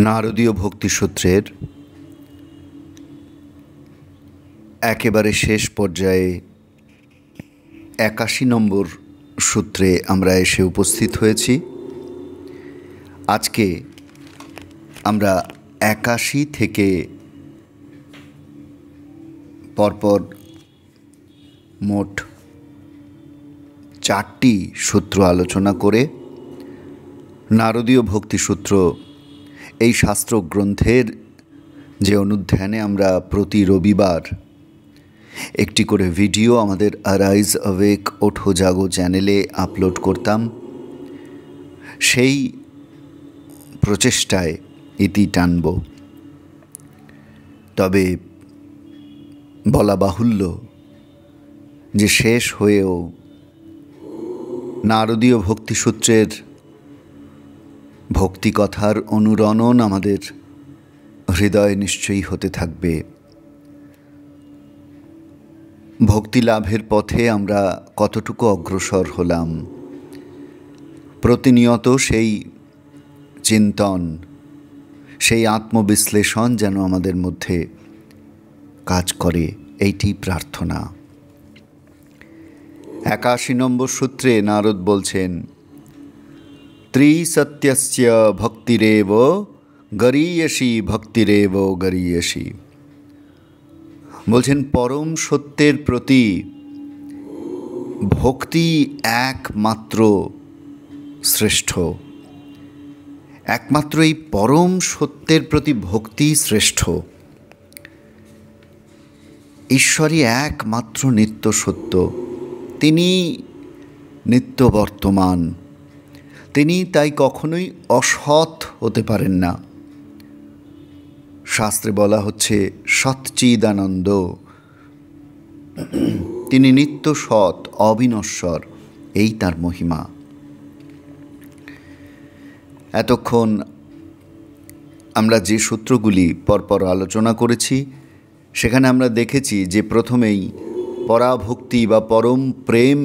নারদীয় ভক্তিসূত্রের একেবারে শেষ পর্যায়ে ৮১ নম্বর সূত্রে আমরা এসে উপস্থিত হয়েছি। আজকে আমরা ৮১ থেকে পরপর মোট ৪টি সূত্র আলোচনা করে নারদীয় ভক্তিসূত্র এই শাস্ত্র গ্রন্থের যে অনুধ্যানে আমরা প্রতি রবিবার একটি করে ভিডিও আমাদের আরাইজ অ্যাওয়েক ওঠো জাগো চ্যানেলে আপলোড করতাম, সেই প্রচেষ্টায় ইতি টানব। তবে বলা বাহুল্য যে শেষ হয়েও নারদীয় ভক্তিসূত্রের ভক্তিকথার অনুরণন আমাদের হৃদয়ে নিশ্চয়ই হতে থাকবে। ভক্তি লাভের পথে আমরা কতটুকু অগ্রসর হলাম, প্রতিনিয়ত সেই চিন্তন, সেই আত্মবিশ্লেষণ যেন আমাদের মধ্যে কাজ করে, এইটি প্রার্থনা। ৮১ নম্বর সূত্রে নারদ বলছেন, ত্রিসত্যস্য ভক্তিরেব গরীয়সী ভক্তিরেব গরীয়সী। বলছেন পরম সত্যের প্রতি ভক্তি একমাত্র শ্রেষ্ঠ, একমাত্র এই পরম সত্যের প্রতি ভক্তি শ্রেষ্ঠ। ঈশ্বরই একমাত্র নিত্য সত্য, তিনি নিত্য বর্তমান, তিনি তাই কখনোই অসৎ হতে পারেন না। শাস্ত্রে বলা হচ্ছে সচ্চিদানন্দ, তিনি নিত্য সৎ, অবিনশ্বর, এই তার মহিমা। এতক্ষণ আমরা যে সূত্রগুলি পরপর আলোচনা করেছি সেখানে আমরা দেখেছি যে প্রথমেই পরাভক্তি বা পরম প্রেম,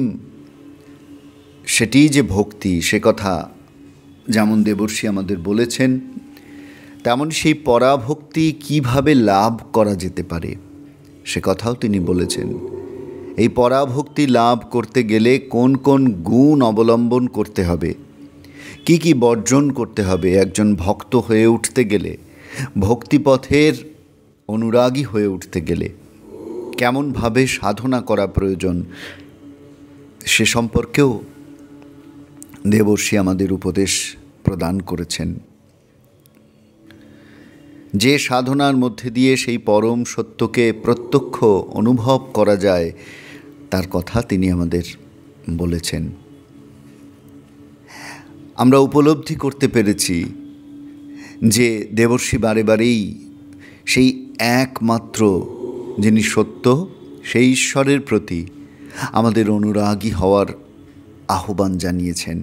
সেটিই যে ভক্তি, সে কথা যেমন দেবর্ষি আমাদের বলেছেন, তেমন সেই পরাভক্তি কিভাবে লাভ করা যেতে পারে সে কথাও তিনি বলেছেন। এই পরাভক্তি লাভ করতে গেলে কোন কোন গুণ অবলম্বন করতে হবে, কি কি বর্জন করতে হবে, একজন ভক্ত হয়ে উঠতে গেলে, ভক্তিপথের অনুরাগী হয়ে উঠতে গেলে কেমনভাবে সাধনা করা প্রয়োজন, সে সম্পর্কেও দেবর্ষি আমাদের উপদেশ প্রদান করেছেন। যে সাধনার মধ্যে দিয়ে সেই পরম সত্যকে প্রত্যক্ষ অনুভব করা যায় তার কথা তিনি আমাদের বলেছেন। আমরা উপলব্ধি করতে পেরেছি যে দেবর্ষি বারে বারেই সেই একমাত্র যিনি সত্য, সেই ঈশ্বরের প্রতি আমাদের অনুরাগী হওয়ার আহ্বান জানিয়েছেন।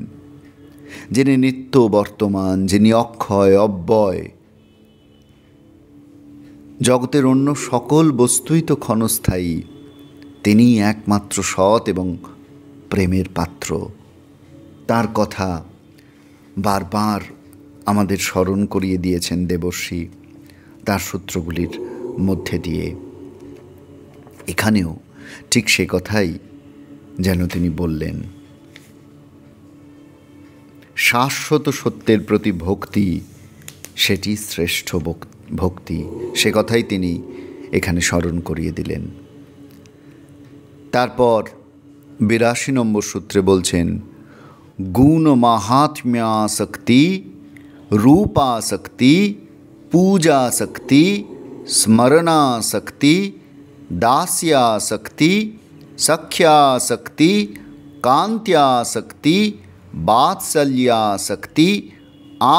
যিনি নিত্য বর্তমান, যিনি অক্ষয় অব্যয়, জগতের অন্য সকল বস্তুই তো ক্ষণস্থায়ী, তিনিই একমাত্র সৎ এবং প্রেমের পাত্র। তার কথা বারবার আমাদের স্মরণ করিয়ে দিয়েছেন দেবর্ষি তার সূত্রগুলির মধ্যে দিয়ে। এখানেও ঠিক সে কথাই যেন তিনি বললেন। শাশ্বত সত্যের প্রতি ভক্তি, সেটি শ্রেষ্ঠ ভক্তি, সে কথাই তিনি এখানে স্মরণ করিয়ে দিলেন। তারপর ৮২ নম্বর সূত্রে বলছেন, গুণ মাহাত্ম্যাসক্তি, রূপাসক্তি, পূজাসক্তি, স্মরণাসক্তি, দাস্যাসক্তি, সখ্যাসক্তি, কান্ত্যাসক্তি, वात्सल्यासक्ति,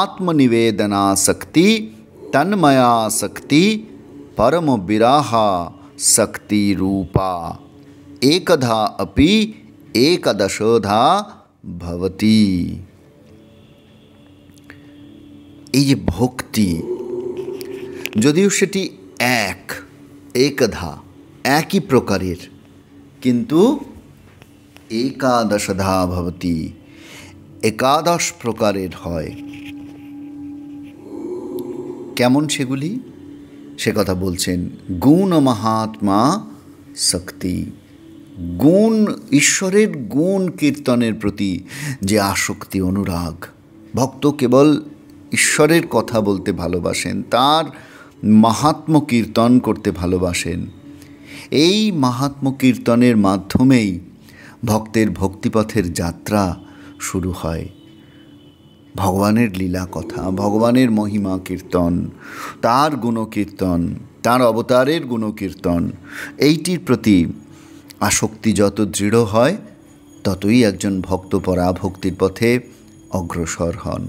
आत्मनिवेदनासक्ति, तन्मयासक्ति, परम विराहा शक्ति रूपा एकधा अपि एकदशोधा भवति। এই যে ভক্তি, যদিও সেটি একধা, একই প্রকারের, কিন্তু একাদশধা ভবতি, একাদশ প্রকারের হয়। কেমন সেগুলি? সে কথা বলছেন, গুণ মহাত্মা শক্তি। গুণ, ঈশ্বরের গুণ কীর্তনের প্রতি যে আসক্তি, অনুরাগ। ভক্ত কেবল ঈশ্বরের কথা বলতে ভালোবাসেন, তার মাহাত্ম্য কীর্তন করতে ভালোবাসেন। এই মাহাত্ম্য কীর্তনের মাধ্যমেই ভক্তের ভক্তিপথের যাত্রা শুরু হয়। ভগবানের লীলা কথা, ভগবানের মহিমা কীর্তন, তার গুণকীর্তন, তার অবতারের গুণকীর্তন, এইটির প্রতি আসক্তি যত দৃঢ় হয় ততই একজন ভক্ত পরাভক্তির পথে অগ্রসর হন।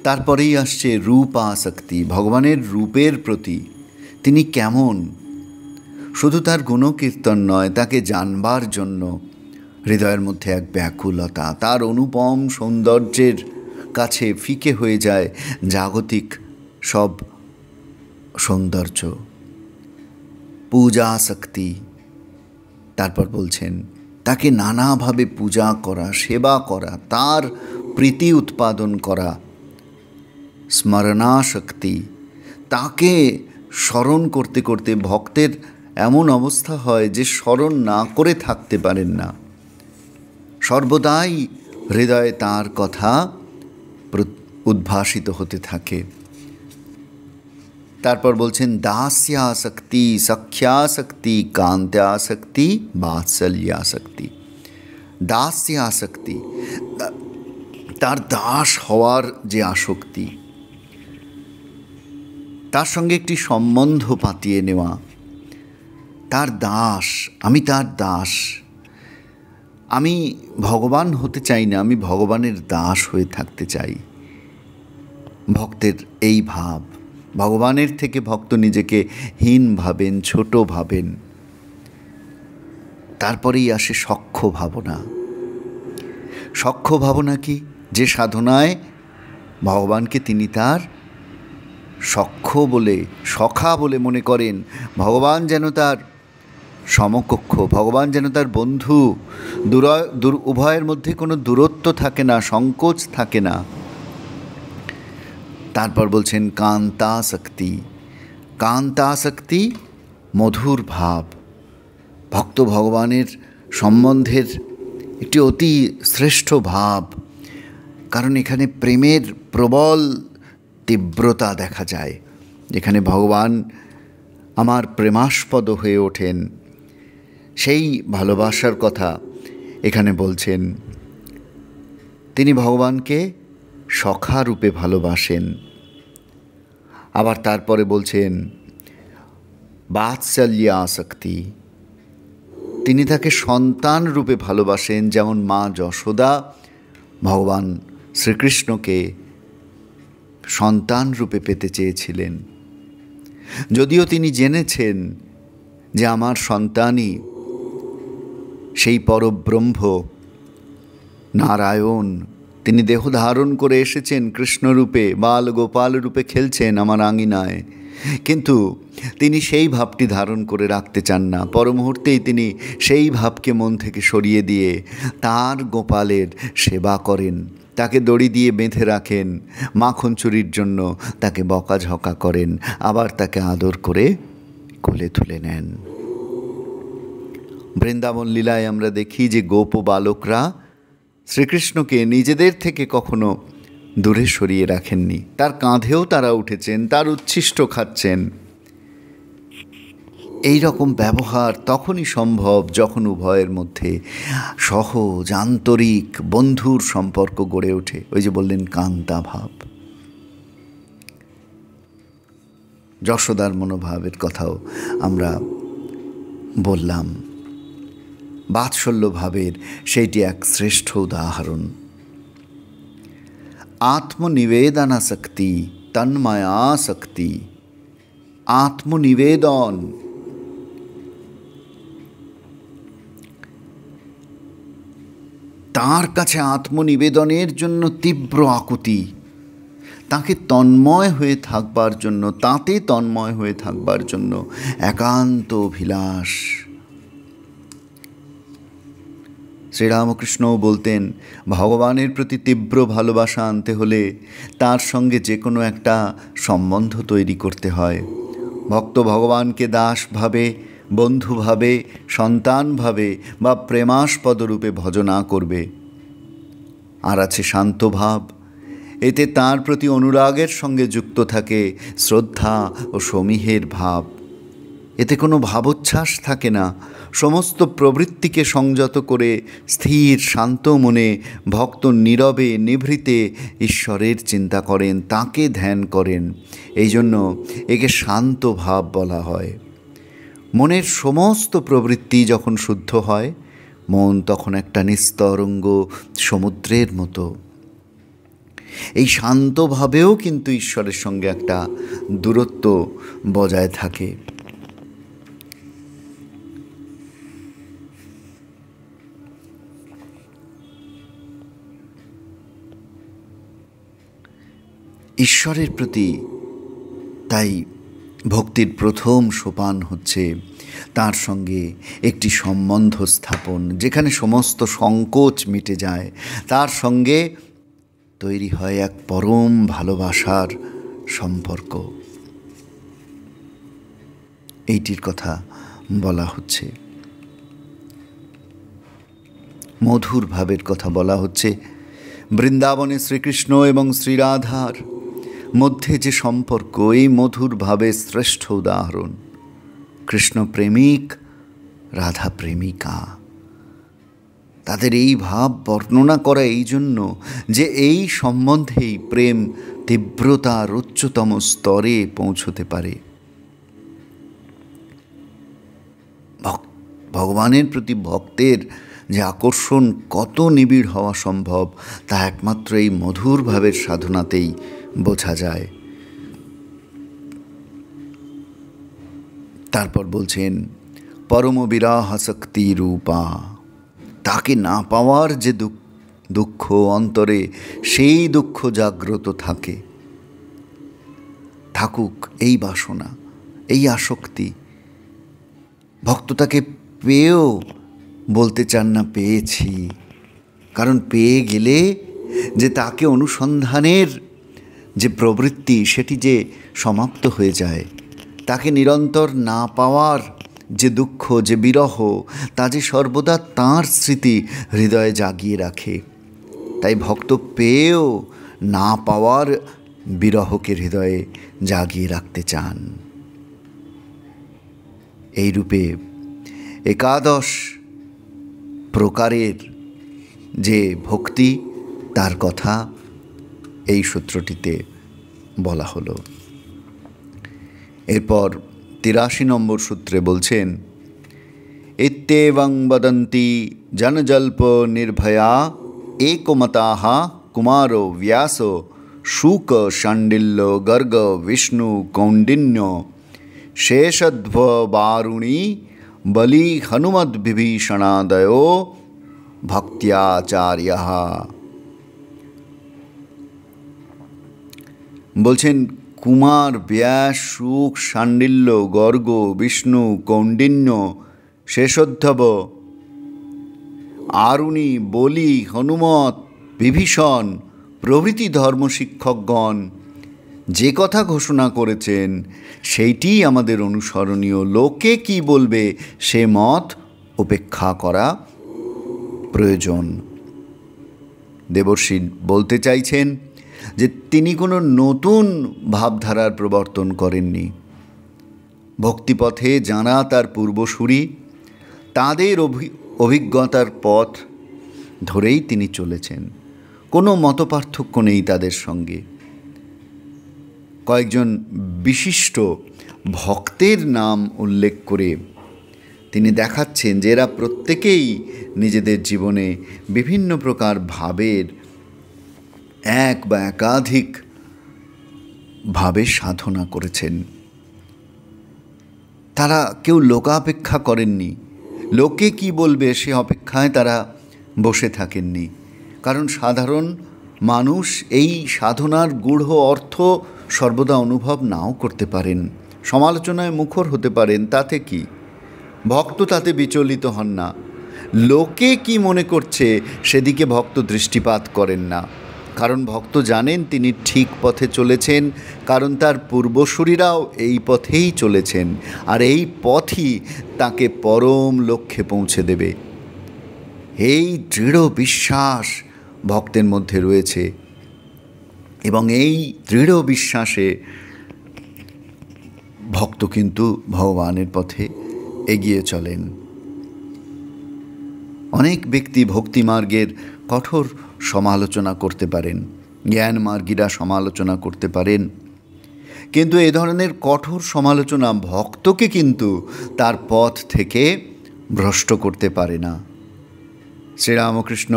তারপরেই আসছে রূপাসক্তি, ভগবানের রূপের প্রতি। তিনি কেমন, শুধু তার গুণকীর্তন নয়, তাকে জানবার জন্য হৃদয়ের মধ্যে এক ব্যাকুলতা। তার অনুপম সৌন্দর্যের কাছে ফিকে হয়ে যায় জাগতিক সব সৌন্দর্য। পূজাসক্তি, তারপর বলছেন তাকে নানাভাবে পূজা করা, সেবা করা, তার প্রীতি উৎপাদন করা। স্মরণাশক্তি, তাকে স্মরণ করতে করতে ভক্তের এমন অবস্থা হয় যে স্মরণ না করে থাকতে পারেন না, সর্বদাই হৃদয়ে তার কথা উদ্ভাসিত হতে থাকে। তারপর বলছেন দাস্যাসক্তি, সখ্যাসক্তি, কান্ত্যাসক্তি, বাৎসল্যাসক্তি। দাস্যাসক্তি, তার দাস হওয়ার যে আসক্তি, তার সঙ্গে একটি সম্বন্ধ পাতিয়ে নেওয়া। তার দাস, আমি তার দাস, আমি ভগবান হতে চাই না, আমি ভগবানের দাস হয়ে থাকতে চাই। ভক্তের এই ভাব, ভগবানের থেকে ভক্ত নিজেকে হীন ভাবেন, ছোট ভাবেন। তারপরেই আসে সখ্য ভাবনা। সখ্য ভাবনা কি? যে সাধনায় ভগবানকে তিনি তার সখ্য বলে, সখা বলে মনে করেন, ভগবান যেন তার সমকক্ষ, ভগবান যেন তার বন্ধু। উভয়ের মধ্যে কোনো দূরত্ব থাকে না, সংকোচ থাকে না। তারপর বলছেন কান্তাসক্তি। কান্তাসক্তি, মধুর ভাব। ভক্ত ভগবানের সম্বন্ধের একটি অতি শ্রেষ্ঠ ভাব, কারণ এখানে প্রেমের প্রবল তীব্রতা দেখা যায়। যেখানে ভগবান আমার প্রেমাস্পদ হয়ে ওঠেন, সেই ভালোবাসার কথা এখানে বলছেন। তিনি ভগবানকে সখা রূপে ভালোবাসেন। আবার তারপরে বলছেন বাৎসল্যাসক্তি, তিনি তাকে সন্তান রূপে ভালোবাসেন। যেমন মা যশোদা ভগবান শ্রীকৃষ্ণকে সন্তান রূপে পেতে চেয়েছিলেন, যদিও তিনি জেনেছেন যে আমার সন্তানই সেই পরব্রহ্ম নারায়ণ। তিনি দেহ ধারণ করে এসেছেন কৃষ্ণরূপে, বাল গোপাল রূপে খেলছেন আমার আঙিনায়, কিন্তু তিনি সেই ভাবটি ধারণ করে রাখতে চান না। পরমুহূর্তেই তিনি সেই ভাবকে মন থেকে সরিয়ে দিয়ে তার গোপালের সেবা করেন, তাকে দড়ি দিয়ে বেঁধে রাখেন, মাখন চুরির জন্য তাকে বকাঝকা করেন, আবার তাকে আদর করে কোলে তুলে নেন। বৃন্দাবন লীলায় আমরা দেখি যে গোপ বালকরা শ্রীকৃষ্ণকে নিজেদের থেকে কখনো দূরে সরিয়ে রাখেননি। তার কাঁধেও তারা উঠেছেন, তার উচ্ছিষ্ট খাচ্ছেন। এই রকম ব্যবহার তখনই সম্ভব যখন উভয়ের মধ্যে সহজ আন্তরিক বন্ধুর সম্পর্ক গড়ে ওঠে। ওই যে বললেন কান্তা ভাব। যশোদার মনোভাবের কথাও আমরা বললাম। বাৎসল্য ভাবের সেইটি এক শ্রেষ্ঠ উদাহরণ। আত্মনিবেদনাসক্তি, তন্ময়াসক্তি। আত্মনিবেদন, তার কাছে আত্মনিবেদনের জন্য তীব্র আকুতি, তাকে তন্ময় হয়ে থাকবার জন্য, তাতে তন্ময় হয়ে থাকবার জন্য একান্ত অভিলাষ। শ্রীরামকৃষ্ণও বলতেন, ভগবানের প্রতি তীব্র ভালোবাসা আনতে হলে তার সঙ্গে যে কোনো একটা সম্বন্ধ তৈরি করতে হয়। ভক্ত ভগবানকে দাসভাবে, বন্ধুভাবে, সন্তানভাবে বা প্রেমাস্পদরূপে ভজনা করবে। আর আছে শান্ত ভাব। এতে তার প্রতি অনুরাগের সঙ্গে যুক্ত থাকে শ্রদ্ধা ও সমীহের ভাব। এতে কোনো ভাবোচ্ছ্বাস থাকে না। সমস্ত প্রবৃত্তিকে সংযত করে স্থির শান্ত মনে ভক্ত নীরবে নিভৃতে ঈশ্বরের চিন্তা করেন, তাকে ধ্যান করেন। এই জন্য একে শান্ত ভাব বলা হয়। মনের সমস্ত প্রবৃত্তি যখন শুদ্ধ হয়, মন তখন একটা নিস্তরঙ্গ সমুদ্রের মতো। এই শান্তভাবেও কিন্তু ঈশ্বরের সঙ্গে একটা দূরত্ব বজায় থাকে। ঈশ্বরের প্রতি তাই ভক্তির প্রথম সোপান হচ্ছে তার সঙ্গে একটি সম্বন্ধ স্থাপন, যেখানে সমস্ত সংকোচ মিটে যায়। তার সঙ্গে তৈরি হয় এক পরম ভালোবাসার সম্পর্ক। এইটির কথা বলা হচ্ছে। মধুর ভাবের কথা বলা হচ্ছে। বৃন্দাবনে শ্রীকৃষ্ণ এবং শ্রীরাধার মধ্যে যে সম্পর্ক, এই মধুর ভাবের শ্রেষ্ঠ উদাহরণ। কৃষ্ণ প্রেমিক, রাধা প্রেমিকা। তাদের এই ভাব বর্ণনা করা এই জন্য যে এই সম্বন্ধেই প্রেম তীব্রতার উচ্চতম স্তরে পৌঁছতে পারে। ভগবানের প্রতি ভক্তের যে আকর্ষণ কত নিবিড় হওয়া সম্ভব, তা একমাত্র এই মধুর ভাবের সাধনাতেই বোঝা যায়। তারপর বলছেন, পরম বিরাহাসক্তি রূপা। তাকে না পাওয়ার যে দুঃখ অন্তরে, সেই দুঃখ জাগ্রত থাকুক এই বাসনা, এই আসক্তি। ভক্ত তাকে পেয়েও বলতে চান না পেয়েছি, কারণ পেয়ে গেলে যে তাকে অনুসন্ধানের যে প্রবৃত্তি, সেটি যে সমাপ্ত হয়ে যায়। তাকে নিরন্তর না পাওয়ার যে দুঃখ, যে বিরহ, তা যে সর্বদা তাঁর স্মৃতি হৃদয়ে জাগিয়ে রাখে। তাই ভক্ত পেয়েও না পাওয়ার বিরহকে হৃদয়ে জাগিয়ে রাখতে চান। এই রূপে একাদশ প্রকারের যে ভক্তি, তার কথা এই সূত্রটিতে বলা হলো। এরপর ৮৩ নম্বর সূত্রে বলছেন, ইত্যেবং বদন্তি জনজল্প নির্ভয়া একমতাঃ কুমারো ব্যাস শুক শাণ্ডিল্য গর্গ বিষ্ণু কৌণ্ডিন্য শেষধ্ব বারুণী বলি হনুমদ্বিভীষণাদয়ো ভক্ত্যাচার্যঃ। বলছেন, কুমার, ব্যাস, শুক, শাণ্ডিল্য, গর্গ, বিষ্ণু, কৌণ্ডিন্য, শেষোদ্ধব, আরুণী, বলি, হনুমত, বিভীষণ প্রভৃতি ধর্মশিক্ষকগণ যে কথা ঘোষণা করেছেন, সেইটিই আমাদের অনুসরণীয়। লোকে কি বলবে সে মত উপেক্ষা করা প্রয়োজন। দেবর্ষি বলতে চাইছেন যে তিনি কোনো নতুন ভাবধারার প্রবর্তন করেননি। ভক্তিপথে যাঁরা তার পূর্বসূরি, তাঁদের অভিজ্ঞতার পথ ধরেই তিনি চলেছেন। কোনো মতপার্থক্য নেই তাদের সঙ্গে। কয়েকজন বিশিষ্ট ভক্তের নাম উল্লেখ করে তিনি দেখাচ্ছেন যে এরা প্রত্যেকেই নিজেদের জীবনে বিভিন্ন প্রকার ভাবের এক বা একাধিক ভাবে সাধনা করেছেন। তারা কেউ লোকাপেক্ষা করেননি। লোকে কি বলবে সে অপেক্ষায় তারা বসে থাকেননি। কারণ সাধারণ মানুষ এই সাধনার গূঢ় অর্থ সর্বদা অনুভব নাও করতে পারেন, সমালোচনায় মুখর হতে পারেন। তাতে কি? ভক্ত তাতে বিচলিত হন না। লোকে কি মনে করছে সেদিকে ভক্ত দৃষ্টিপাত করেন না, কারণ ভক্ত জানেন তিনি ঠিক পথে চলেছেন, কারণ তার পূর্বসূরীরাও এই পথেই চলেছেন, আর এই পথই তাকে পরম লক্ষ্যে পৌঁছে দেবে। এই দৃঢ় বিশ্বাস ভক্তের মধ্যে রয়েছে, এবং এই দৃঢ় বিশ্বাসে ভক্ত কিন্তু ভগবানের পথে এগিয়ে চলেন। অনেক ব্যক্তি ভক্তি মার্গের কঠোর সমালোচনা করতে পারেন, জ্ঞান মার্গীরা সমালোচনা করতে পারেন, কিন্তু এ ধরনের কঠোর সমালোচনা ভক্তকে কিন্তু তার পথ থেকে ভ্রষ্ট করতে পারে না। শ্রীরামকৃষ্ণ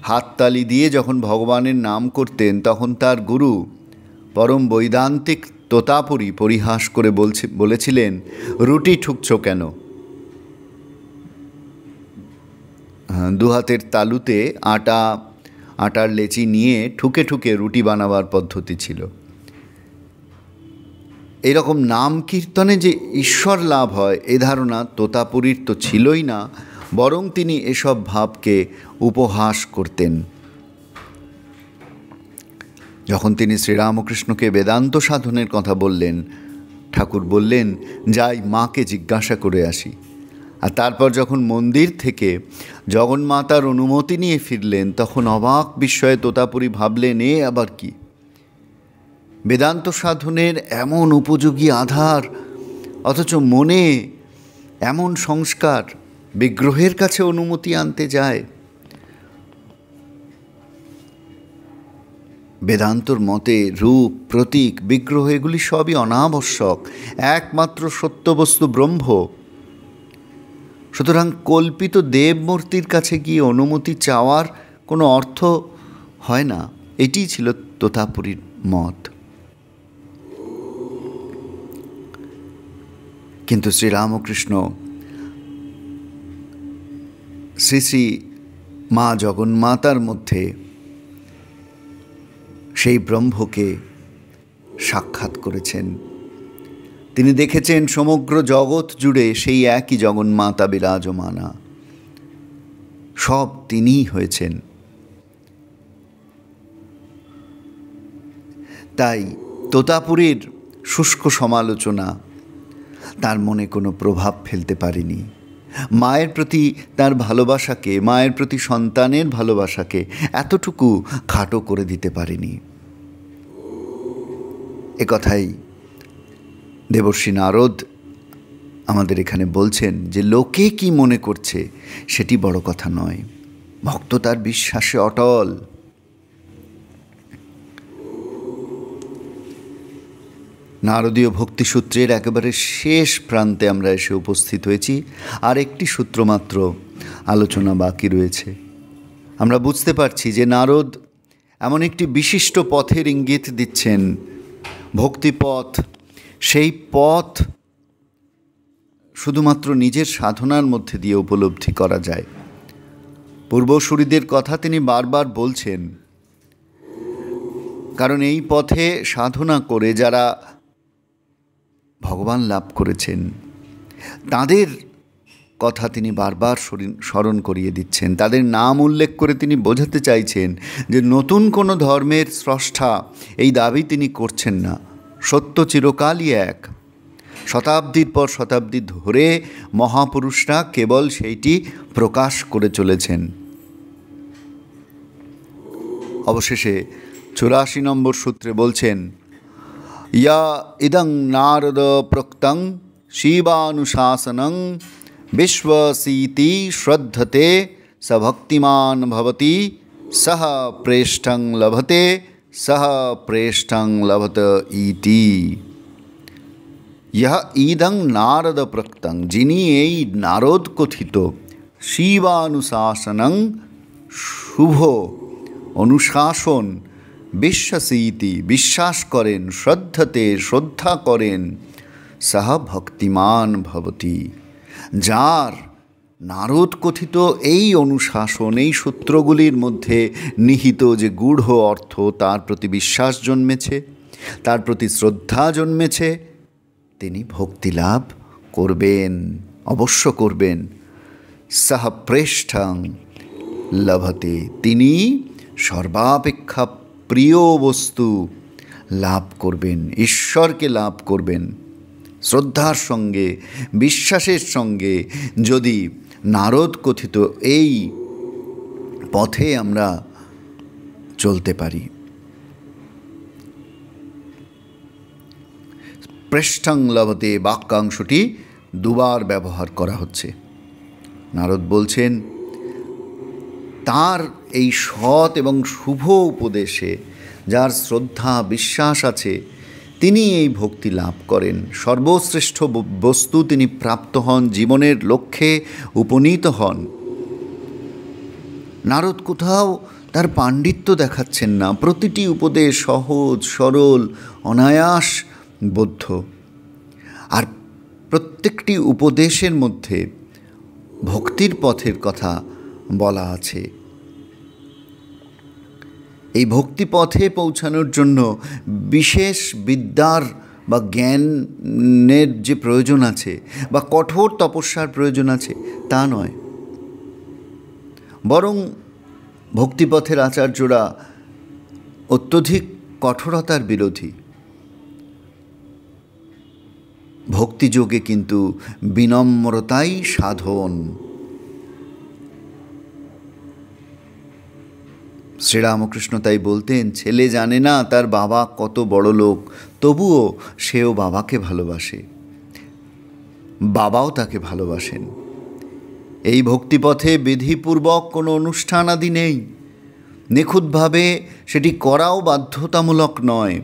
হাততালি দিয়ে যখন ভগবানের নাম করতেন, তখন তার গুরু পরম বৈদান্তিক তোতাপুরী পরিহাস করে বলেছিলেন, রুটি ঠুকছ কেন? দুহাতের তালুতে আটার লেচি নিয়ে ঠুকে ঠুকে রুটি বানাবার পদ্ধতি ছিল। এরকম নাম কীর্তনে যে ঈশ্বর লাভ হয় এ ধারণা তোতাপুরীর তো ছিলই না, বরং তিনি এসব ভাবকে উপহাস করতেন। যখন তিনি শ্রীরামকৃষ্ণকে বেদান্ত সাধনের কথা বললেন, ঠাকুর বললেন, যাই মাকে জিজ্ঞাসা করে আসি। আর তারপর যখন মন্দির থেকে জগন্মাতার অনুমতি নিয়ে ফিরলেন, তখন অবাক বিস্ময়ে তোতাপুরী ভাবলেন, এ আবার কি? বেদান্ত সাধনের এমন উপযোগী আধার, অথচ মনে এমন সংস্কার, বিগ্রহের কাছে অনুমতি আনতে যায়। বেদান্তর মতে রূপ, প্রতীক, বিগ্রহ এগুলি সবই অনাবশ্যক, একমাত্র সত্যবস্তু ব্রহ্ম। সুতরাং কল্পিত দেবমূর্তির কাছে গিয়ে অনুমতি চাওয়ার কোনো অর্থ হয় না। এটি ছিল তোতাপুরীর মত। কিন্তু শ্রীরামকৃষ্ণ শ্রী শ্রী মা জগন্মাতার মধ্যে সেই ব্রহ্মকে সাক্ষাৎ করেছেন। তিনি দেখেছেন সমগ্র জগৎ জুড়ে সেই একই জগন্মাতা বিরাজমানা, সব তিনিই হয়েছেন। তাই তোতাপুরীর শুষ্ক সমালোচনা তার মনে কোনো প্রভাব ফেলতে পারেনি। মায়ের প্রতি তার ভালোবাসাকে, মায়ের প্রতি সন্তানের ভালোবাসাকে এতটুকু খাটো করে দিতে পারেনি। একথাই দেবর্ষি নারদ আমাদের এখানে বলছেন যে লোকে কি মনে করছে সেটি বড় কথা নয়, ভক্ত তার বিশ্বাসে অটল। নারদীয় ভক্তিসূত্রের একেবারে শেষ প্রান্তে আমরা এসে উপস্থিত হয়েছি। আর একটি সূত্র মাত্র আলোচনা বাকি রয়েছে। আমরা বুঝতে পারছি যে নারদ এমন একটি বিশিষ্ট পথের ইঙ্গিত দিচ্ছেন, ভক্তিপথ। সেই পথ শুধুমাত্র নিজের সাধনার মধ্যে দিয়ে উপলব্ধি করা যায়। পূর্বসূরীদের কথা তিনি বারবার বলছেন, কারণ এই পথে সাধনা করে যারা ভগবান লাভ করেছেন তাদের কথা তিনি বারবার স্মরণ করিয়ে দিচ্ছেন। তাদের নাম উল্লেখ করে তিনি বোঝাতে চাইছেন যে নতুন কোনো ধর্মের স্রষ্টা এই দাবি তিনি করছেন না। সত্য চিরকালই এক। শতাব্দীর পর শতাব্দী ধরে মহাপুরুষরা কেবল সেইটি প্রকাশ করে চলেছেন। অবশেষে 84 নম্বর সূত্রে বলছেন, ইয়া ইদং নারদ প্রক্তং শিবানুশাসনং বিশ্বসীতি শ্রদ্ধতে স ভক্তিমান ভবতি সহ প্রেষ্ঠং লভতে সহ প্রেষ্ঠং লভত ইতি। ইহ ইদং নারদ প্রক্তং, যিনি এই নারদ কথিত শিবানুশাসনং, শুভ অনুশাসন, বিশ্বাসীতি বিশ্বাস করেন, শ্রদ্ধতে শ্রদ্ধা করেন, সহ ভক্তিমান ভবতি, যার নারদ কথিত এই অনুশাসন, এই সূত্রগুলির মধ্যে নিহিত যে গূঢ় অর্থ, তার প্রতি বিশ্বাস জন্মেছে, তার প্রতি শ্রদ্ধা জন্মেছে, তিনি ভক্তি লাভ করবেন, অবশ্য করবেন। সহ প্রেষ্ঠং লভতে, তিনি সর্বাপেক্ষা প্রিয় বস্তু লাভ করবেন, ঈশ্বরকে লাভ করবেন। শ্রদ্ধার সঙ্গে, বিশ্বাসের সঙ্গে যদি নারদ কথিত এই পথে আমরা চলতে পারি। প্রেষ্ঠং লভতে বাক্যাংশটি দুবার ব্যবহার করা হচ্ছে। নারদ বলছেন তার এই সৎ এবং শুভ উপদেশে যার শ্রদ্ধা বিশ্বাস আছে তিনি এই ভক্তি লাভ করেন, সর্বশ্রেষ্ঠ বস্তু তিনি প্রাপ্ত হন, জীবনের লক্ষ্যে উপনীত হন। নারদ কোথাও তার পাণ্ডিত্য দেখাচ্ছেন না, প্রতিটি উপদেশ সহজ সরল অনায়াস বোধ্য, আর প্রত্যেকটি উপদেশের মধ্যে ভক্তির পথের কথা বলা আছে। এই ভক্তি পথে পৌঁছানোর জন্য বিশেষ বিদ্যার বা জ্ঞানের যে প্রয়োজন আছে বা কঠোর তপস্যার প্রয়োজন আছে তা নয়, বরং ভক্তিপথের আচার্যরা অত্যধিক কঠোরতার বিরোধী। ভক্তিযোগে কিন্তু বিনম্রতাই সাধন। শ্রীরামকৃষ্ণ তাই বলতেন, ছেলে জানে না তার বাবা কত বড় লোক, তবুও সেও বাবাকে ভালোবাসে, বাবাও তাকে ভালোবাসেন। এই ভক্তিপথে বিধিপূর্বক কোনো অনুষ্ঠান আদি নেই, নিখুঁতভাবে সেটি করাও বাধ্যতামূলক নয়।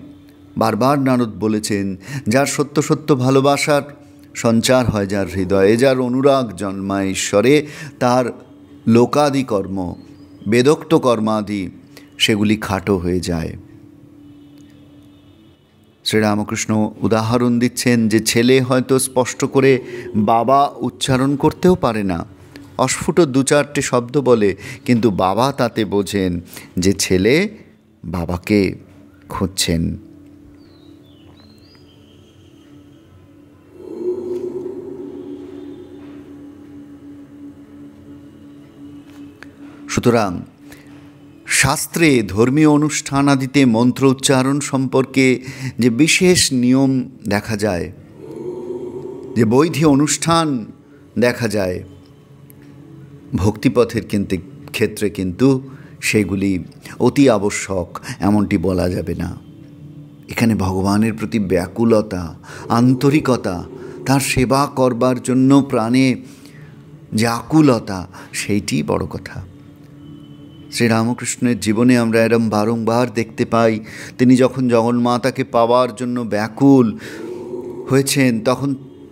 বারবার নারদ বলেছেন, যার সত্য সত্য ভালোবাসার সঞ্চার হয় যার হৃদয়ে, যার অনুরাগ জন্মায় ঈশ্বরে, তার লোকাদি কর্ম, বেদোক্ত কর্মাদি সেগুলি খাটো হয়ে যায়। শ্রীরামকৃষ্ণ উদাহরণ দিচ্ছেন যে ছেলে হয়তো স্পষ্ট করে বাবা উচ্চারণ করতেও পারে না, অস্ফুট দু চারটে শব্দ বলে, কিন্তু বাবা তাতে বোঝেন যে ছেলে বাবাকে খুঁজছেন। সুতরাং শাস্ত্রে ধর্মীয় অনুষ্ঠান আদিতে মন্ত্র উচ্চারণ সম্পর্কে যে বিশেষ নিয়ম দেখা যায়, যে বৈধি অনুষ্ঠান দেখা যায়, ভক্তিপথের ক্ষেত্রে কিন্তু সেগুলি অতি আবশ্যক এমনটি বলা যাবে না। এখানে ভগবানের প্রতি ব্যাকুলতা, আন্তরিকতা, তার সেবা করবার জন্য প্রাণে যে আকুলতা, সেইটি বড় কথা। শ্রীরামকৃষ্ণের জীবনে আমরা এরম বারংবার দেখতে পাই, তিনি যখন জগন্মাতাকে পাওয়ার জন্য ব্যাকুল হয়েছেন, তখন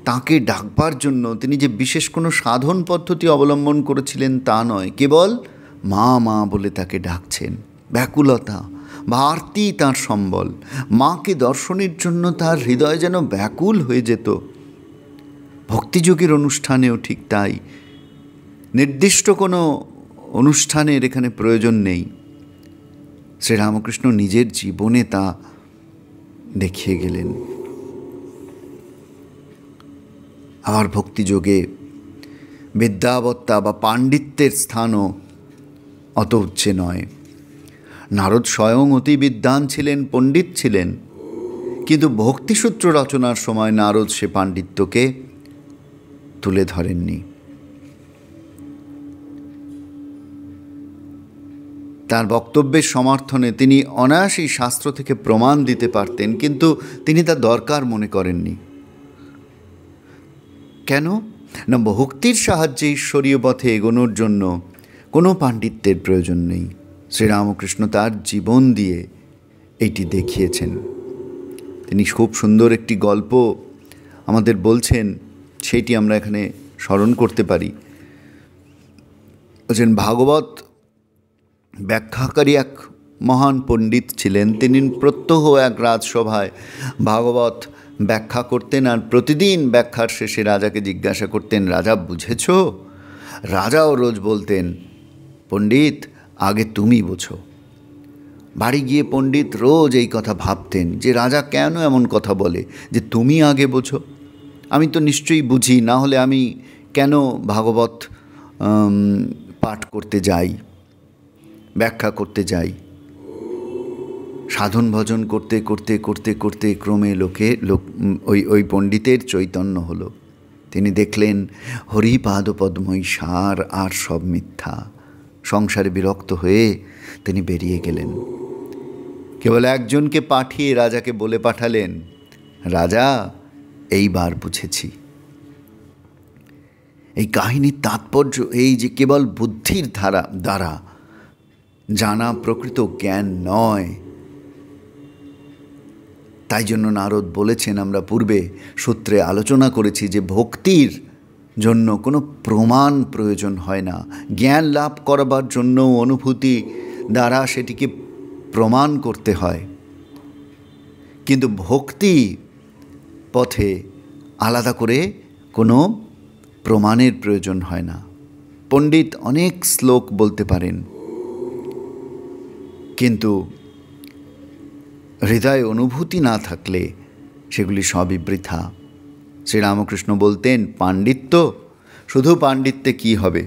তাকে ডাকবার জন্য তিনি যে বিশেষ কোনো সাধন পদ্ধতি অবলম্বন করেছিলেন তা নয়, কেবল মা মা বলে তাকে ডাকছেন। ব্যাকুলতা বা আরতি তাঁর সম্বল, মাকে দর্শনের জন্য তার হৃদয় যেন ব্যাকুল হয়ে যেত। ভক্তিযোগের অনুষ্ঠানেও ঠিক তাই, নির্দিষ্ট কোনো অনুষ্ঠানের এখানে প্রয়োজন নেই। শ্রীরামকৃষ্ণ নিজের জীবনে তা দেখিয়ে গেলেন। আর ভক্তিযোগে বিদ্যাবত্তা বা পাণ্ডিত্যের স্থানও অত উচ্চে নয়। নারদ স্বয়ং অতি বিদ্বান ছিলেন, পণ্ডিত ছিলেন, কিন্তু ভক্তিসূত্র রচনার সময় নারদ সে পাণ্ডিত্যকে তুলে ধরেননি। তার বক্তব্যের সমর্থনে তিনি অনায়াসেই শাস্ত্র থেকে প্রমাণ দিতে পারতেন, কিন্তু তিনি তা দরকার মনে করেননি। কেন না, ভক্তির সাহায্যে ঈশ্বরীয় পথে এগোনোর জন্য কোনো পাণ্ডিত্যের প্রয়োজন নেই। শ্রীরামকৃষ্ণ তার জীবন দিয়ে এইটি দেখিয়েছেন। তিনি খুব সুন্দর একটি গল্প আমাদের বলছেন, সেইটি আমরা এখানে স্মরণ করতে পারি। বলছেন, ভাগবত ব্যাখ্যাকারী এক মহান পণ্ডিত ছিলেন। তিনি প্রত্যহ এক রাজসভায় ভাগবত ব্যাখ্যা করতেন, আর প্রতিদিন ব্যাখ্যার শেষে রাজাকে জিজ্ঞাসা করতেন, রাজা বুঝেছ? রাজাও রোজ বলতেন, পণ্ডিত আগে তুমি বোঝো। বাড়ি গিয়ে পণ্ডিত রোজ এই কথা ভাবতেন যে রাজা কেন এমন কথা বলে যে তুমি আগে বোঝো, আমি তো নিশ্চয়ই বুঝি, না হলে আমি কেন ভাগবত পাঠ করতে যাই, ব্যাখ্যা করতে যাই। সাধন ভজন করতে করতে করতে করতে ক্রমে ওই পণ্ডিতের চৈতন্য হলো। তিনি দেখলেন হরিপাদপদ্মই সার, আর সব মিথ্যা। সংসারে বিরক্ত হয়ে তিনি বেরিয়ে গেলেন। কেবল একজনকে পাঠিয়ে রাজাকে বলে পাঠালেন, রাজা, এইবার বুঝেছি। এই কাহিনীর তাৎপর্য এই যে কেবল বুদ্ধির দ্বারা জানা প্রকৃত জ্ঞান নয়। তাই জন্য নারদ বলেছেন, আমরা পূর্বে সূত্রে আলোচনা করেছি যে ভক্তির জন্য কোনো প্রমাণ প্রয়োজন হয় না। জ্ঞান লাভ করবার জন্য অনুভূতি দ্বারা সেটিকে প্রমাণ করতে হয়, কিন্তু ভক্তি পথে আলাদা করে কোনো প্রমাণের প্রয়োজন হয় না। পণ্ডিত অনেক শ্লোক বলতে পারেন, কিন্তু হৃদয়ে অনুভূতি না থাকলে সেগুলি সবই বৃথা। শ্রীরামকৃষ্ণ বলতেন, পাণ্ডিত্য, শুধু পাণ্ডিত্যে কি হবে?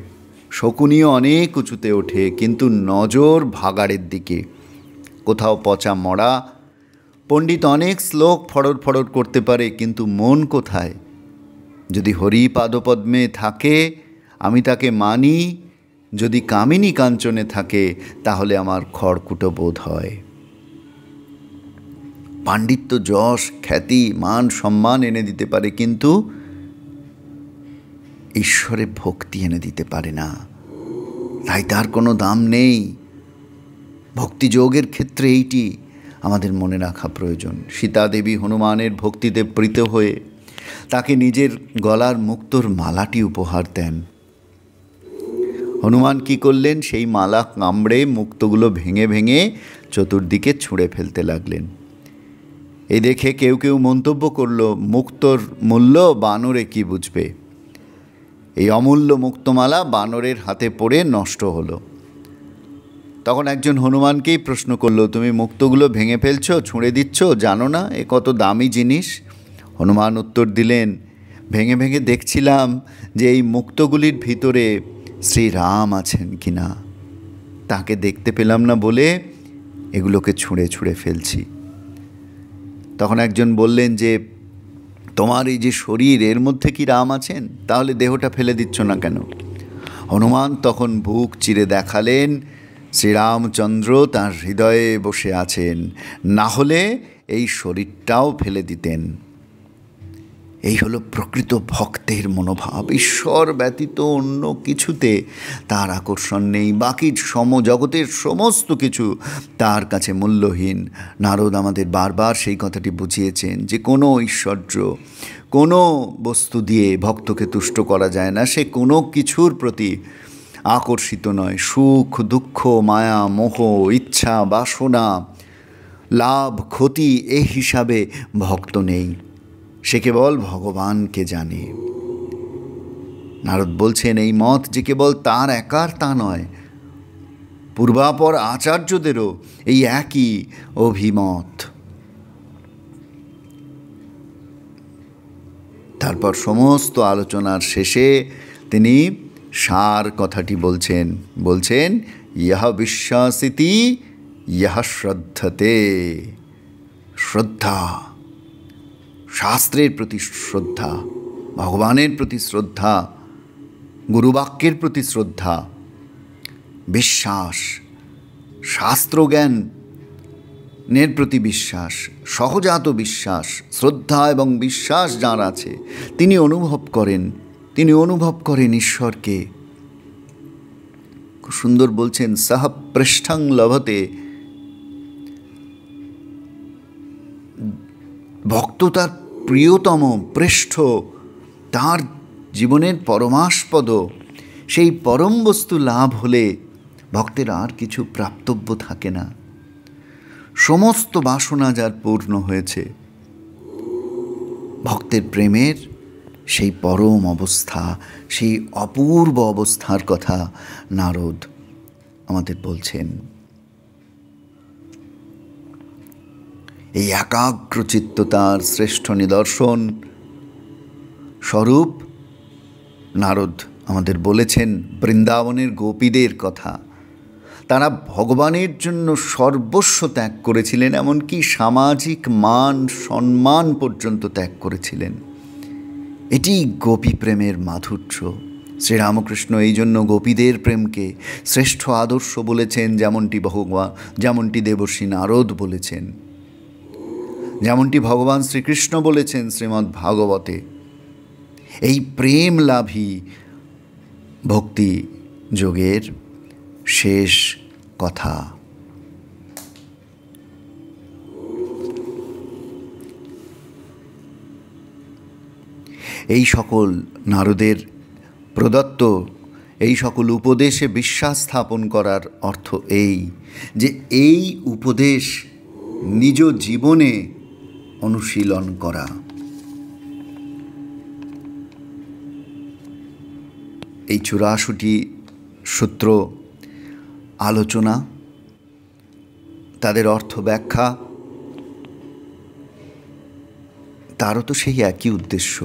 শকুনিও অনেক উঁচুতে ওঠে, কিন্তু নজর ভাগাড়ের দিকে, কোথাও পচা মরা। পণ্ডিত অনেক শ্লোক ফড়র ফড়র করতে পারে, কিন্তু মন কোথায়? যদি হরি পাদপদ্মে থাকে আমি তাকে মানি, যদি কামিনী কাঞ্চনে থাকে তাহলে আমার খড়কুটো বোধ হয়। পাণ্ডিত্য যশ, খ্যাতি, মান, সম্মান এনে দিতে পারে, কিন্তু ঈশ্বরে ভক্তি এনে দিতে পারে না। তাই তার কোনো দাম নেই। ভক্তিযোগের ক্ষেত্রে এইটি আমাদের মনে রাখা প্রয়োজন। সীতা দেবী হনুমানের ভক্তিতে প্রীত হয়ে তাকে নিজের গলার মুক্তোর মালাটি উপহার দেন। হনুমান কি করলেন? সেই মালা কামড়ে মুক্তোগুলো ভেঙে ভেঙে চতুর্দিকে ছুঁড়ে ফেলতে লাগলেন। এই দেখে কেউ কেউ মন্তব্য করল, মুক্তোর মূল্য বানরে কি বুঝবে? এই অমূল্য মুক্তমালা বানরের হাতে পড়ে নষ্ট হলো। তখন একজন হনুমানকেই প্রশ্ন করলো, তুমি মুক্তগুলো ভেঙে ফেলছো, ছুঁড়ে দিচ্ছ, জানো না এ কত দামি জিনিস? হনুমান উত্তর দিলেন, ভেঙে ভেঙে দেখছিলাম যে এই মুক্তগুলির ভিতরে শ্রীরাম আছেন কিনা। তাকে দেখতে পেলাম না বলে এগুলোকে ছুঁড়ে ছুঁড়ে ফেলছি। তখন একজন বললেন যে, তোমার এই যে শরীর, এর মধ্যে কি রাম আছেন? তাহলে দেহটা ফেলে দিচ্ছ না কেন? হনুমান তখন বুক চিরে দেখালেন শ্রীরামচন্দ্র তাঁর হৃদয়ে বসে আছেন, না হলে এই শরীরটাও ফেলে দিতেন। এই হলো প্রকৃত ভক্তের মনোভাব। ঈশ্বর ব্যতীত অন্য কিছুতে তার আকর্ষণ নেই। বাকি জগতের সমস্ত কিছু তার কাছে মূল্যহীন। নারদ আমাদের বারবার সেই কথাটি বুঝিয়েছেন যে কোনো ঐশ্বর্য, কোনো বস্তু দিয়ে ভক্তকে তুষ্ট করা যায় না। সে কোনো কিছুর প্রতি আকর্ষিত নয়। সুখ, দুঃখ, মায়া, মোহ, ইচ্ছা, বাসনা, লাভ, ক্ষতি এই হিসাবে ভক্ত নেই। সে কেবল ভগবানকে জানে। নারদ বলছেন, এই মত যে কেবল তার একার তা নয়, পূর্বাপর আচার্যদেরও এই একই অভিমত। তারপর সমস্ত আলোচনার শেষে তিনি সার কথাটি বলছেন ইহ বিশ্বাসিতি ইহ শ্রদ্ধতে। শ্রদ্ধা, শাস্ত্রের প্রতি শ্রদ্ধা, ভগবানের প্রতি শ্রদ্ধা, গুরুবাক্যের প্রতি শ্রদ্ধা, বিশ্বাস, শাস্ত্রজ্ঞানের প্রতি বিশ্বাস, সহজাত বিশ্বাস, শ্রদ্ধা এবং বিশ্বাস যার আছে তিনি অনুভব করেন ঈশ্বরকে। খুব সুন্দর বলছেন, সহ পৃষ্ঠং লভতে। ভক্ত তার প্রিয়তম পৃষ্ঠ, তার জীবনের পরমাস্পদ, সেই পরম বস্তু লাভ হলে ভক্তের আর কিছু প্রাপ্তব্য থাকে না। সমস্ত বাসনা যার পূর্ণ হয়েছে, ভক্তের প্রেমের সেই পরম অবস্থা, সেই অপূর্ব অবস্থার কথা নারদ আমাদের বলছেন। এই একাগ্রচিত্ততার শ্রেষ্ঠ নিদর্শন স্বরূপ নারদ আমাদের বলেছেন বৃন্দাবনের গোপীদের কথা। তারা ভগবানের জন্য সর্বস্ব ত্যাগ করেছিলেন, এমনকি সামাজিক মান সম্মান পর্যন্ত ত্যাগ করেছিলেন। এটি গোপী প্রেমের মাধুর্য। শ্রীরামকৃষ্ণ এই জন্য গোপীদের প্রেমকে শ্রেষ্ঠ আদর্শ বলেছেন, যেমনটি দেবর্ষী নারদ বলেছেন, যেমনটি ভগবান শ্রীকৃষ্ণ বলেছেন শ্রীমদ্ ভাগবতে। এই প্রেম লাভই ভক্তি যোগের শেষ কথা। এই সকল নারদের প্রদত্ত এই সকল উপদেশে বিশ্বাস স্থাপন করার অর্থ এই যে এই উপদেশ নিজ জীবনে অনুশীলন করা। এই 84টি সূত্র আলোচনা, তাদের অর্থ ব্যাখ্যা, তারও তো সেই একই উদ্দেশ্য,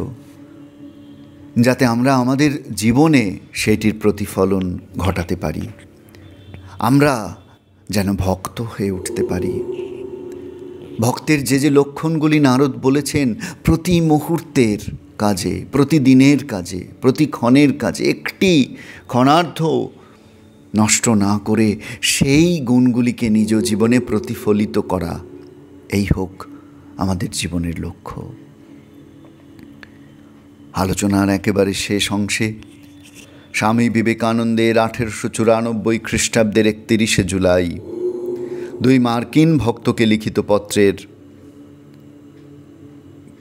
যাতে আমরা আমাদের জীবনে সেটির প্রতিফলন ঘটাতে পারি, আমরা যেন ভক্ত হয়ে উঠতে পারি। ভক্তের যে লক্ষণগুলি নারদ বলেছেন, প্রতি মুহূর্তের কাজে, প্রতিদিনের কাজে, প্রতি ক্ষণের কাজে একটি ক্ষণার্ধ নষ্ট না করে সেই গুণগুলিকে নিজ জীবনে প্রতিফলিত করা, এই হোক আমাদের জীবনের লক্ষ্য। আলোচনার একেবারে শেষ অংশে স্বামী বিবেকানন্দের 1894 খ্রিস্টাব্দের 31শে জুলাই 2 মার্কিন ভক্তকে লিখিত পত্রের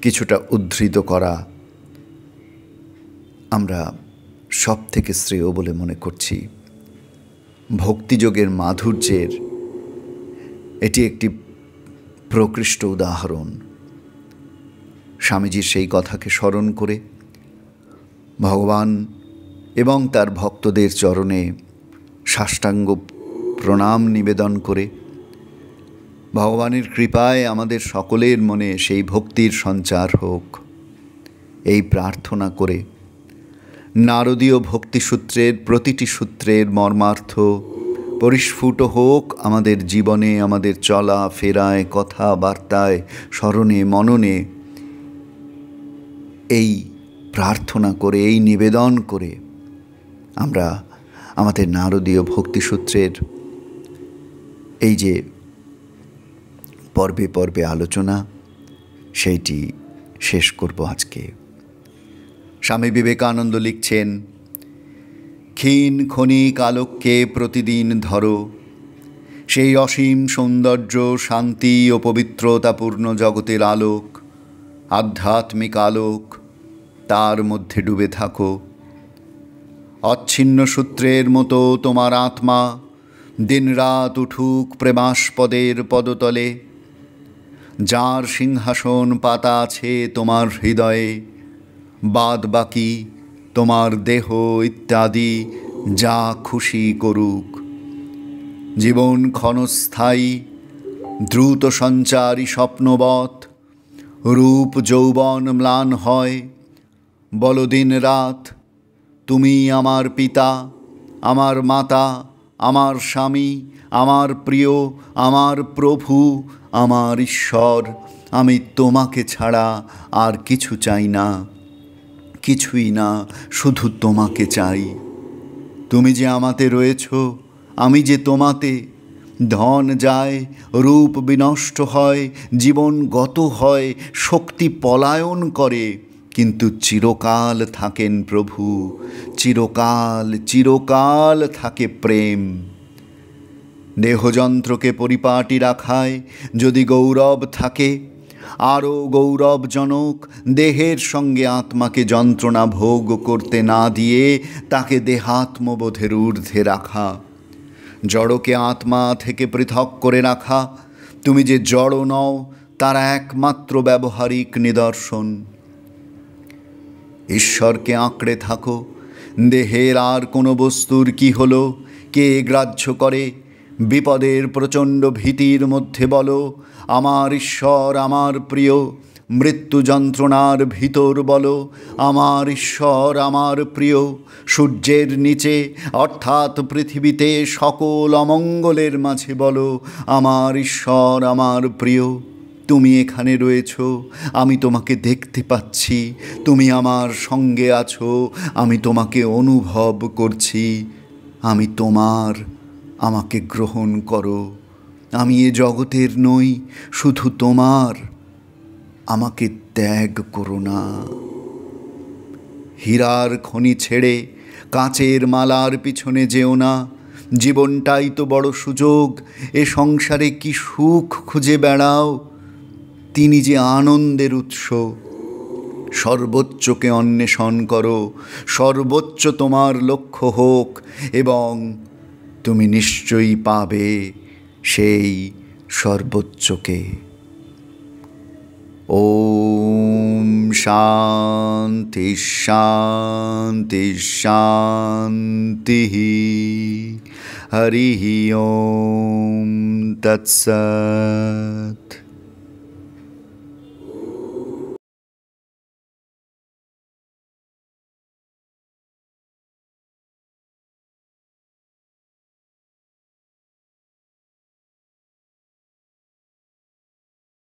কিছুটা উদ্ধৃত করা আমরা সব থেকে শ্রেয় বলে মনে করছি। ভক্তিযোগের মাধুর্যের এটি একটি প্রকৃষ্ট উদাহরণ। স্বামীজির সেই কথাকে স্মরণ করে ভগবান এবং তার ভক্তদের চরণে সাষ্টাঙ্গ প্রণাম নিবেদন করে ভগবানের কৃপায় আমাদের সকলের মনে সেই ভক্তির সঞ্চার হোক, এই প্রার্থনা করে নারদীয় ভক্তিসূত্রের প্রতিটি সূত্রের মর্মার্থ পরিস্ফুট হোক আমাদের জীবনে, আমাদের চলা ফেরায়, কথাবার্তায়, স্মরণে মননে, এই প্রার্থনা করে, এই নিবেদন করে আমরা আমাদের নারদীয় ভক্তিসূত্রের এই যে পর্বে পর্বে আলোচনা, সেইটি শেষ করব আজকে। স্বামী বিবেকানন্দ লিখছেন, ক্ষীণ ক্ষণিক আলোককে প্রতিদিন ধরো, সেই অসীম সৌন্দর্য, শান্তি ও পবিত্রতাপূর্ণ জগতের আলোক, আধ্যাত্মিক আলোক, তার মধ্যে ডুবে থাকো। অচ্ছিন্ন সূত্রের মতো তোমার আত্মা দিনরাত উঠুক প্রেমাস্পদের পদতলে, যার সিংহাসন পাতা আছে তোমার হৃদয়ে, বাদ বাকি তোমার দেহ ইত্যাদি যা খুশি করুক। জীবন ক্ষণস্থায়ী, দ্রুত সঞ্চারী স্বপ্নবৎ, রূপ যৌবন ম্লান হয়, বলো দিন রাত তুমি আমার পিতা, আমার মাতা, আমার স্বামী, আমার প্রিয়, আমার প্রভু, আমার ঈশ্বর। আমি তোমাকে ছাড়া আর কিছু চাই না, কিছুই না, শুধু তোমাকে চাই। তুমি যে আমাতে রয়েছ, আমি যে তোমাতে। ধন যায়, রূপ বিনষ্ট হয়, জীবন গত হয়, শক্তি পলায়ন করে, কিন্তু চিরকাল থাকেন প্রভু, চিরকাল চিরকাল থাকে প্রেম। দেহযন্ত্রকে পরিপাটি রাখায় যদি গৌরব থাকে, আরও গৌরবজনক দেহের সঙ্গে আত্মাকে যন্ত্রণা ভোগ করতে না দিয়ে তাকে দেহাত্মবোধের ঊর্ধ্বে রাখা, জড়কে আত্মা থেকে পৃথক করে রাখা। তুমি যে জড় নও তার একমাত্র ব্যবহারিক নিদর্শন। ঈশ্বরকে আঁকড়ে থাকো, দেহের আর কোনো বস্তুর কি হলো কে গ্রাহ্য করে। বিপদের প্রচণ্ড ভীতির মধ্যে বলো, আমার ঈশ্বর, আমার প্রিয়, মৃত্যু যন্ত্রণার ভিতর বলো আমার ঈশ্বর আমার প্রিয়। সূর্যের নিচে অর্থাৎ পৃথিবীতে সকল অমঙ্গলের মাঝে বলো আমার ঈশ্বর আমার প্রিয়। তুমি এখানে রয়েছ, আমি তোমাকে দেখতে পাচ্ছি, তুমি আমার সঙ্গে আছো, আমি তোমাকে অনুভব করছি। আমি তোমার, আমাকে গ্রহণ করো। আমি এ জগতের নই, শুধু তোমার, আমাকে ত্যাগ করো না। হীরার খনি ছেড়ে কাঁচের মালার পিছনে যেও না। জীবনটাই তো বড় সুযোগ, এ সংসারে কি সুখ খুঁজে বেড়াও। তিনি যে আনন্দের উৎস। সর্বোচ্চকে অন্বেষণ করো, সর্বোচ্চ তোমার লক্ষ্য হোক, এবং তুমি নিশ্চয়ই পাবে সেই সর্বোচ্চকে। ওম শান্তি শান্তি শান্তি। হরি ওম তৎসৎ।